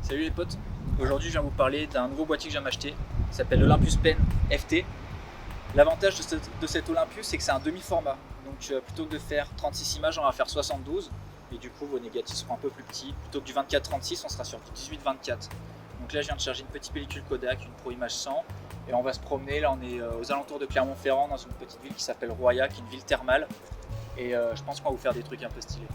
Salut les potes, aujourd'hui je viens vous parler d'un nouveau boîtier que je viens d'acheter, qui s'appelle l'Olympus Pen FT. L'avantage de cet Olympus, c'est que c'est un demi-format, donc plutôt que de faire 36 images, on va faire 72, et du coup vos négatifs seront un peu plus petits. Plutôt que du 24-36, on sera sur du 18-24. Donc là je viens de charger une petite pellicule Kodak, une Pro Image 100, et on va se promener. Là on est aux alentours de Clermont-Ferrand, dans une petite ville qui s'appelle Roya, qui est une ville thermale, et je pense qu'on va vous faire des trucs un peu stylés.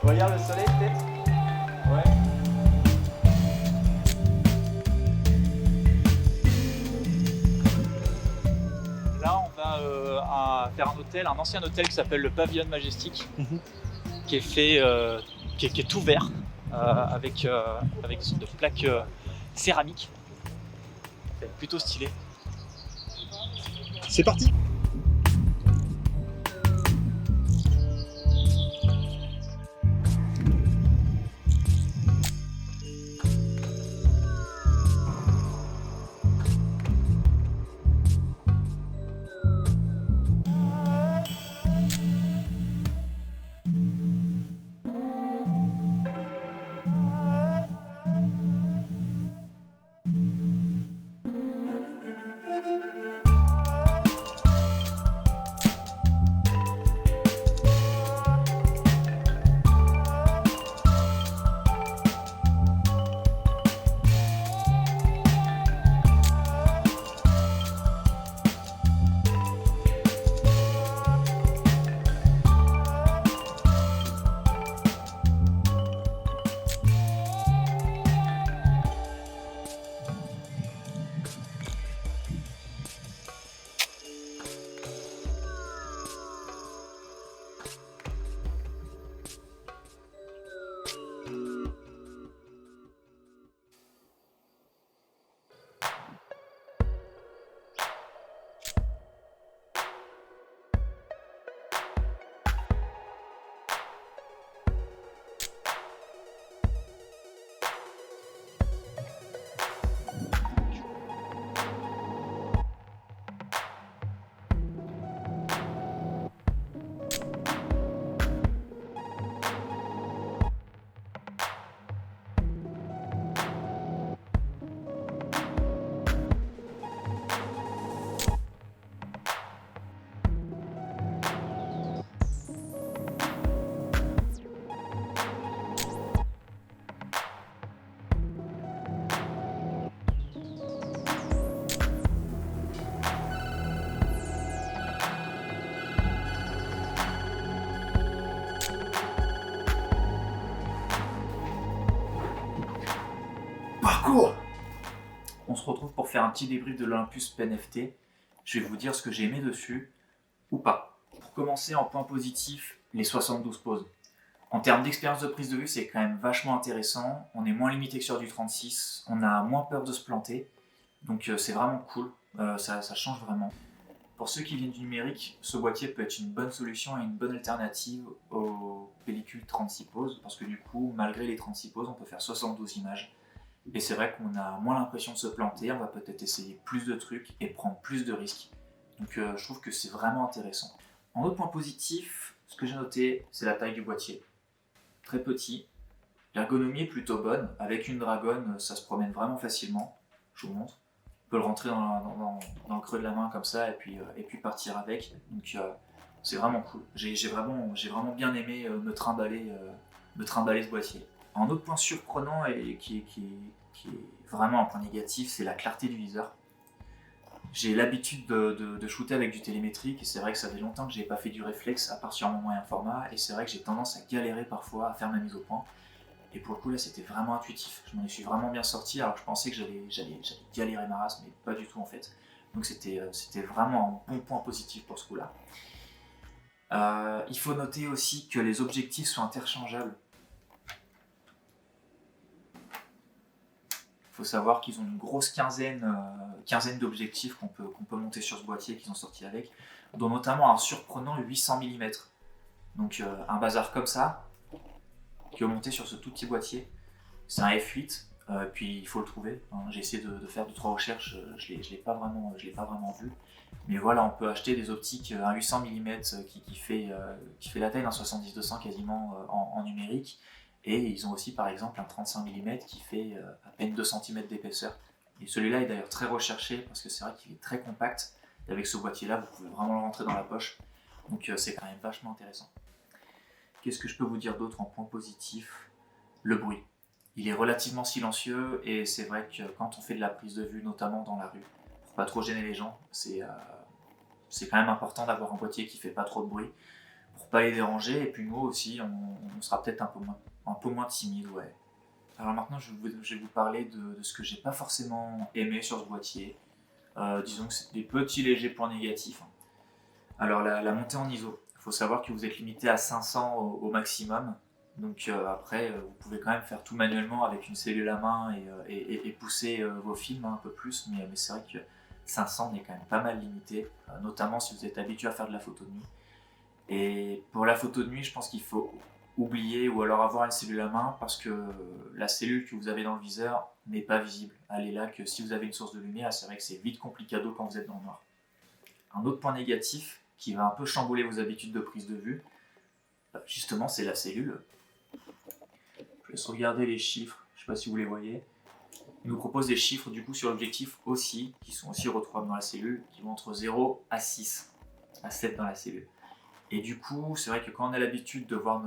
Regarde le soleil peut-être. Ouais. Là on va faire un hôtel, un ancien hôtel qui s'appelle le Pavillon Majestic, qui est fait, qui est tout vert, avec une sorte de plaque céramique. C'est plutôt stylé. C'est parti. Parcours. On se retrouve pour faire un petit débrief de l'Olympus Pen FT. Je vais vous dire ce que j'ai aimé dessus ou pas. Pour commencer, en point positif, les 72 poses. En termes d'expérience de prise de vue, c'est quand même vachement intéressant. On est moins limité que sur du 36, on a moins peur de se planter. Donc c'est vraiment cool, ça change vraiment. Pour ceux qui viennent du numérique, ce boîtier peut être une bonne solution et une bonne alternative aux pellicules 36 poses, parce que du coup, malgré les 36 poses, on peut faire 72 images. Et c'est vrai qu'on a moins l'impression de se planter, on va peut-être essayer plus de trucs et prendre plus de risques. Donc je trouve que c'est vraiment intéressant. En autre point positif, ce que j'ai noté, c'est la taille du boîtier. Très petit. L'ergonomie est plutôt bonne. Avec une dragonne, ça se promène vraiment facilement. Je vous montre. On peut le rentrer dans le creux de la main comme ça et puis partir avec. Donc c'est vraiment cool. J'ai vraiment bien aimé me trimballer ce boîtier. Un autre point surprenant et qui est vraiment un point négatif, c'est la clarté du viseur. J'ai l'habitude de shooter avec du télémétrique et c'est vrai que ça fait longtemps que je n'ai pas fait du réflexe à part sur mon moyen format et c'est vrai que j'ai tendance à galérer parfois à faire ma mise au point. Et pour le coup là c'était vraiment intuitif, je m'en suis vraiment bien sorti alors que je pensais que j'allais galérer ma race mais pas du tout en fait. Donc c'était vraiment un bon point positif pour ce coup là. Il faut noter aussi que les objectifs sont interchangeables. Il faut savoir qu'ils ont une grosse quinzaine d'objectifs qu'on peut monter sur ce boîtier qu'ils ont sorti avec, dont notamment un surprenant 800 mm. Donc un bazar comme ça, qui est monté sur ce tout petit boîtier. C'est un F8, puis il faut le trouver. Hein. J'ai essayé de faire 2-3 recherches, je l'ai pas vraiment vu. Mais voilà, on peut acheter des optiques, un 800 mm qui fait la taille d'un 70-200 quasiment en numérique. Et ils ont aussi par exemple un 35 mm qui fait à peine 2 cm d'épaisseur. Et celui-là est d'ailleurs très recherché parce que c'est vrai qu'il est très compact. Et avec ce boîtier-là, vous pouvez vraiment le rentrer dans la poche. Donc c'est quand même vachement intéressant. Qu'est-ce que je peux vous dire d'autre en point positif? Le bruit. Il est relativement silencieux et c'est vrai que quand on fait de la prise de vue, notamment dans la rue, pour pas trop gêner les gens, c'est quand même important d'avoir un boîtier qui fait pas trop de bruit pour pas les déranger. Et puis nous aussi, on sera peut-être un peu moins timide, ouais. Alors maintenant, je vais vous parler de ce que j'ai pas forcément aimé sur ce boîtier. Disons que c'est des petits légers points négatifs. Hein. Alors la montée en ISO, il faut savoir que vous êtes limité à 500 au maximum. Donc après, vous pouvez quand même faire tout manuellement avec une cellule à main et pousser vos films un peu plus. Mais c'est vrai que 500 est quand même pas mal limité, notamment si vous êtes habitué à faire de la photo de nuit. Et pour la photo de nuit, je pense qu'il faut oublier ou alors avoir une cellule à main parce que la cellule que vous avez dans le viseur n'est pas visible. Elle est là que si vous avez une source de lumière, c'est vrai que c'est vite complicado quand vous êtes dans le noir. Un autre point négatif qui va un peu chambouler vos habitudes de prise de vue, justement, c'est la cellule. Je laisse regarder les chiffres, je ne sais pas si vous les voyez. Il nous propose des chiffres du coup sur l'objectif aussi, qui sont aussi retrouvables dans la cellule, qui vont entre 0 à 6, à 7 dans la cellule. Et du coup, c'est vrai que quand on a l'habitude de voir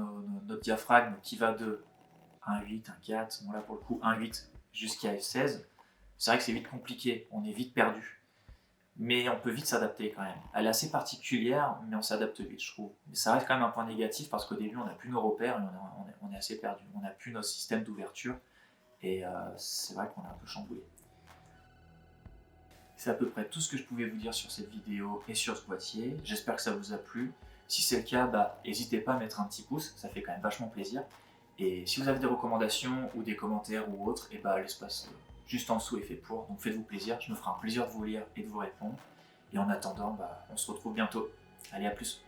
notre diaphragme qui va de 1,8, 1,4, bon là pour le coup 1,8 jusqu'à F16, c'est vrai que c'est vite compliqué, on est vite perdu. Mais on peut vite s'adapter quand même. Elle est assez particulière, mais on s'adapte vite, je trouve. Mais ça reste quand même un point négatif parce qu'au début, on n'a plus nos repères et on est assez perdu. On n'a plus notre système d'ouverture et c'est vrai qu'on est un peu chamboulé. C'est à peu près tout ce que je pouvais vous dire sur cette vidéo et sur ce boîtier. J'espère que ça vous a plu. Si c'est le cas, n'hésitez pas à mettre un petit pouce, ça fait quand même vachement plaisir. Et si vous avez des recommandations ou des commentaires ou autres, l'espace juste en dessous est fait pour, donc faites-vous plaisir, je me ferai un plaisir de vous lire et de vous répondre. Et en attendant, on se retrouve bientôt. Allez, à plus.